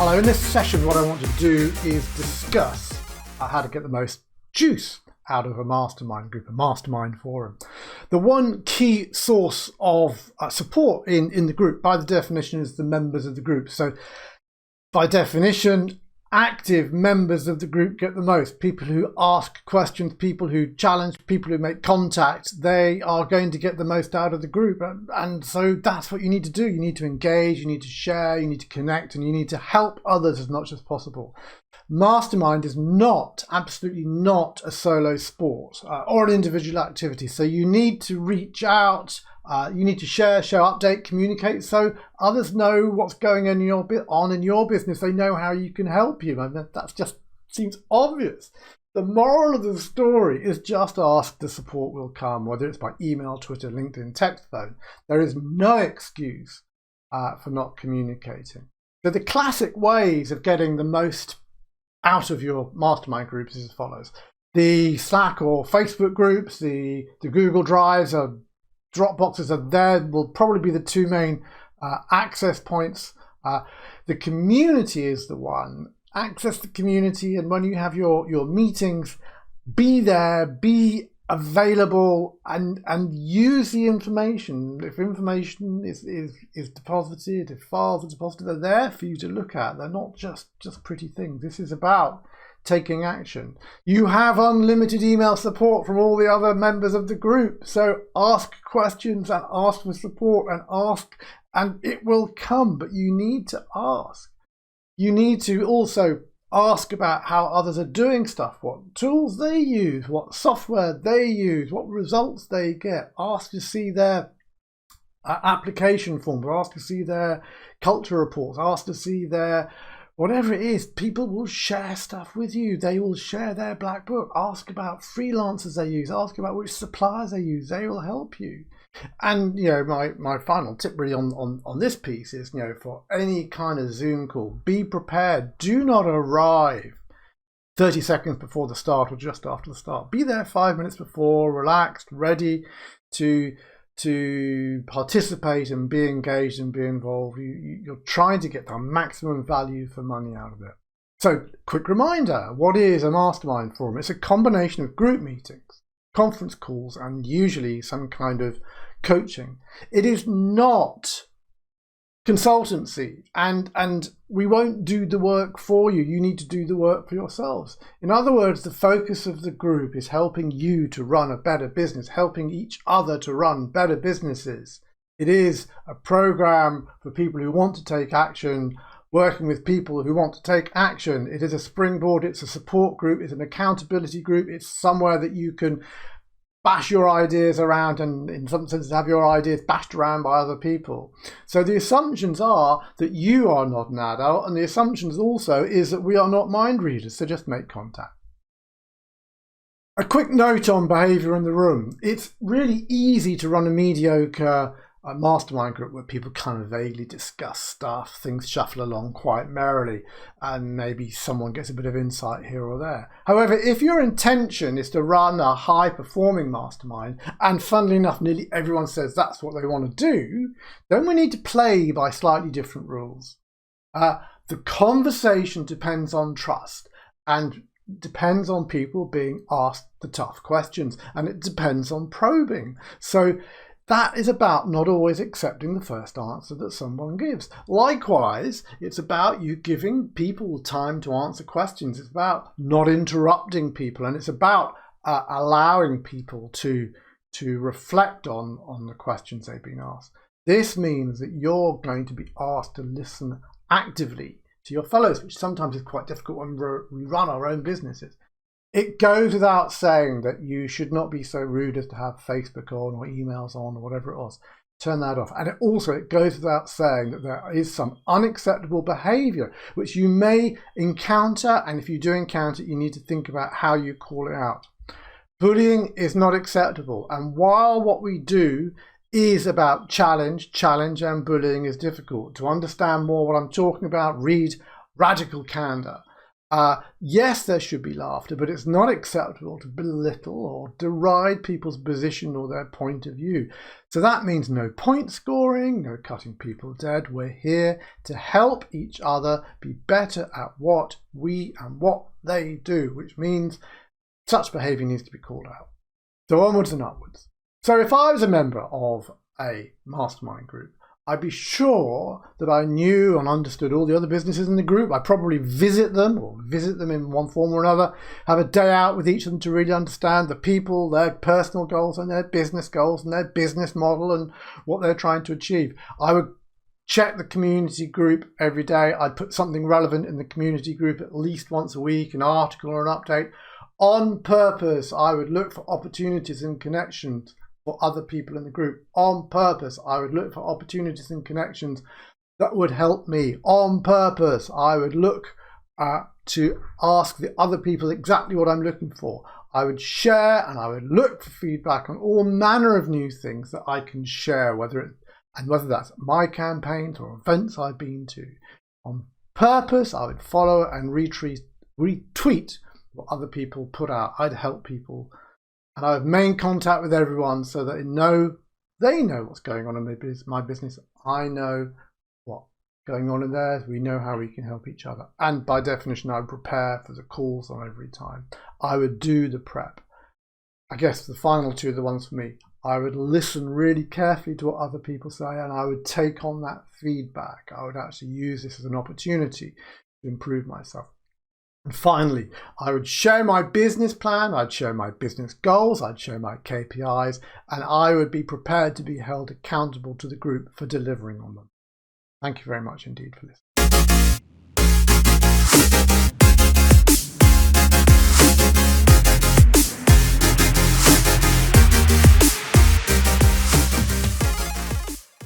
Hello, in this session what I want to do is discuss how to get the most juice out of a mastermind group, a mastermind forum. The one key source of support in the group, by the definition, is the members of the group. So by definition, active members of the group get the most. People who ask questions, people who challenge, people who make contact, they are going to get the most out of the group. And so that's what you need to do. You need to engage, you need to share, you need to connect, and you need to help others as much as possible. Mastermind is not, absolutely not, a solo sport or an individual activity. So you need to reach out, you need to share, update, communicate, so others know what's going on in your business. They know how you can help you. And that just seems obvious. The moral of the story is just ask, the support will come, whether it's by email, Twitter, LinkedIn, text, phone. There is no excuse for not communicating. So the classic ways of getting the most out of your mastermind groups is as follows. The Slack or Facebook groups, the Google Drives or Dropboxes are there, will probably be the two main access points. The community is the one. Access the community, and when you have your meetings, be there, be available, and use the information. If information is deposited, if files are deposited, they're there for you to look at. They're not just pretty things. This is about taking action. You have unlimited email support from all the other members of the group. So ask questions and ask for support and it will come, but you need to ask. You need to also ask about how others are doing stuff, what tools they use, what software they use, what results they get. Ask to see their application forms, ask to see their culture reports, ask to see their whatever it is. People will share stuff with you. They will share their black book. Ask about freelancers they use. Ask about which suppliers they use. They will help you. And my final tip really on this piece is, for any kind of Zoom call, be prepared. Do not arrive 30 seconds before the start or just after the start. Be there 5 minutes before, relaxed, ready to participate and be engaged and be involved. You're trying to get the maximum value for money out of it. So, quick reminder, what is a mastermind forum? It's a combination of group meetings, conference calls, and usually some kind of coaching. It is not consultancy, and we won't do the work for you. You need to do the work for yourselves. In other words, the focus of the group is helping you to run a better business, helping each other to run better businesses. It is a program for people who want to take action, working with people who want to take action. It is a springboard, it's a support group, it's an accountability group, it's somewhere that you can bash your ideas around and in some sense have your ideas bashed around by other people. So the assumptions are that you are not an adult, and the assumptions also is that we are not mind readers, so just make contact. A quick note on behaviour in the room. It's really easy to run a mediocre mastermind group where people kind of vaguely discuss stuff, things shuffle along quite merrily, and maybe someone gets a bit of insight here or there. However, if your intention is to run a high-performing mastermind, and funnily enough, nearly everyone says that's what they want to do, then we need to play by slightly different rules. The conversation depends on trust, and depends on people being asked the tough questions, and it depends on probing. So that is about not always accepting the first answer that someone gives. Likewise, it's about you giving people time to answer questions. It's about not interrupting people, and it's about allowing people to reflect on the questions they've been asked. This means that you're going to be asked to listen actively to your fellows, which sometimes is quite difficult when we run our own businesses. It goes without saying that you should not be so rude as to have Facebook on or emails on or whatever it was. Turn that off. And it goes without saying that there is some unacceptable behavior which you may encounter, and if you do encounter it, you need to think about how you call it out. Bullying is not acceptable, and while what we do is about challenge, and bullying is difficult. To understand more what I'm talking about, read Radical Candor. Yes, there should be laughter, but it's not acceptable to belittle or deride people's position or their point of view. So that means no point scoring, no cutting people dead. We're here to help each other be better at what we and what they do, which means such behaviour needs to be called out. So onwards and upwards. So if I was a member of a mastermind group, I'd be sure that I knew and understood all the other businesses in the group. I'd probably visit them in one form or another, have a day out with each of them to really understand the people, their personal goals and their business model and what they're trying to achieve. I would check the community group every day. I'd put something relevant in the community group at least once a week, an article or an update. On purpose, I would look for opportunities and connections for other people in the group. On purpose, I would look for opportunities and connections that would help me. On purpose, I would look to ask the other people exactly what I'm looking for. I would share and I would look for feedback on all manner of new things that I can share, whether that's my campaigns or events I've been to. On purpose, I would follow and retweet what other people put out. I'd help people. And I have main contact with everyone so that they know what's going on in my business. I know what's going on in theirs. We know how we can help each other. And by definition, I would prepare for the calls on every time. I would do the prep. I guess the final two are the ones for me. I would listen really carefully to what other people say, and I would take on that feedback. I would actually use this as an opportunity to improve myself. And finally, I would share my business plan, I'd share my business goals, I'd share my KPIs, and I would be prepared to be held accountable to the group for delivering on them. Thank you very much indeed for listening.